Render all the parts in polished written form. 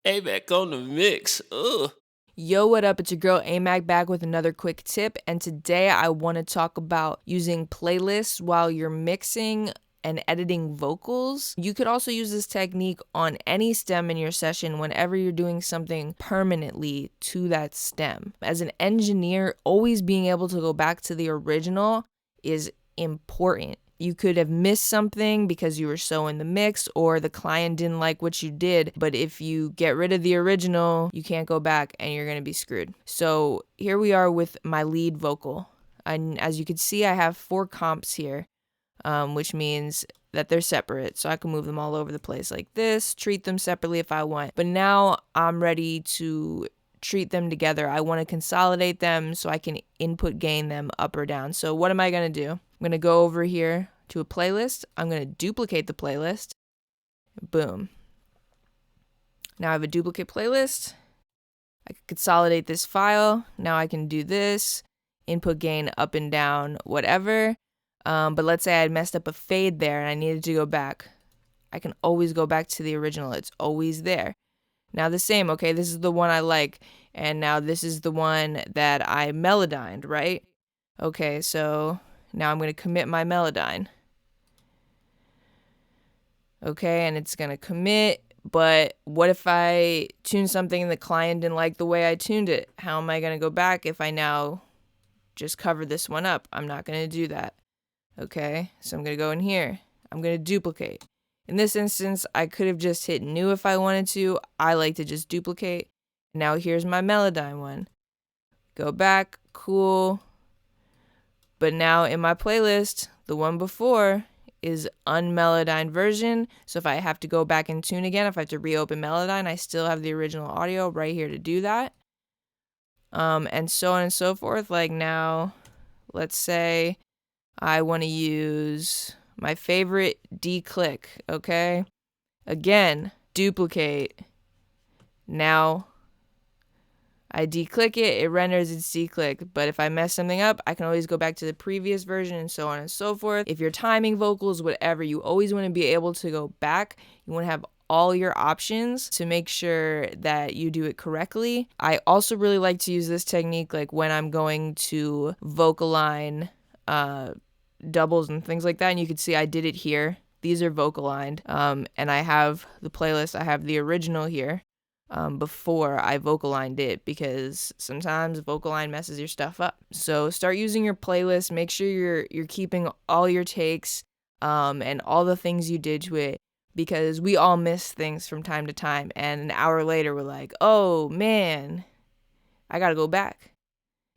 AMAC on the mix. Ugh. Yo, what up? It's your girl AMAC back with another quick tip, and today I want to talk about using playlists while you're mixing and editing vocals. You could also use this technique on any stem in your session whenever you're doing something permanently to that stem. As an engineer, always being able to go back to the original is important. You could have missed something because you were so in the mix or the client didn't like what you did. But if you get rid of the original, you can't go back and you're going to be screwed. So here we are with my lead vocal. And as you can see, I have 4 comps here, which means that they're separate. So I can move them all over the place like this, treat them separately if I want. But now I'm ready to treat them together. I want to consolidate them so I can input gain them up or down. So what am I going to do? I'm going to go over here to a playlist. I'm going to duplicate the playlist. Boom. Now I have a duplicate playlist. I can consolidate this file. Now I can do this. Input gain up and down, whatever. But let's say I had messed up a fade there and I needed to go back. I can always go back to the original. It's always there. Now the same, okay, this is the one I like. And now this is the one that I melodined, right? Okay, so now I'm going to commit my melodyne. Okay, and it's going to commit, but what if I tune something and the client didn't like the way I tuned it? How am I going to go back if I now just cover this one up? I'm not going to do that. Okay, so I'm going to go in here. I'm going to duplicate. In this instance, I could have just hit new if I wanted to. I like to just duplicate. Now here's my melodyne one. Go back, cool. But now in my playlist, the one before is unmelodined version. So if I have to go back and tune again, if I have to reopen Melodyne, I still have the original audio right here to do that. And so on and so forth. Like now, let's say I want to use my favorite D-click, okay? Again, duplicate. Now I D-click it, it renders its D-click. But if I mess something up, I can always go back to the previous version and so on and so forth. If you're timing vocals, whatever, you always want to be able to go back. You want to have all your options to make sure that you do it correctly. I also really like to use this technique like when I'm going to vocal line doubles and things like that. And you can see I did it here. These are vocal lined. And I have the playlist. I have the original here. Before I vocal lined it, because sometimes vocal line messes your stuff up. So start using your playlist. Make sure you're keeping all your takes and all the things you did to it, because we all miss things from time to time, and an hour later we're like, oh man, I gotta go back.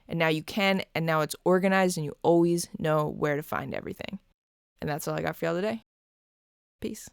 And now you can, and now it's organized and you always know where to find everything. And that's all I got for y'all today. Peace.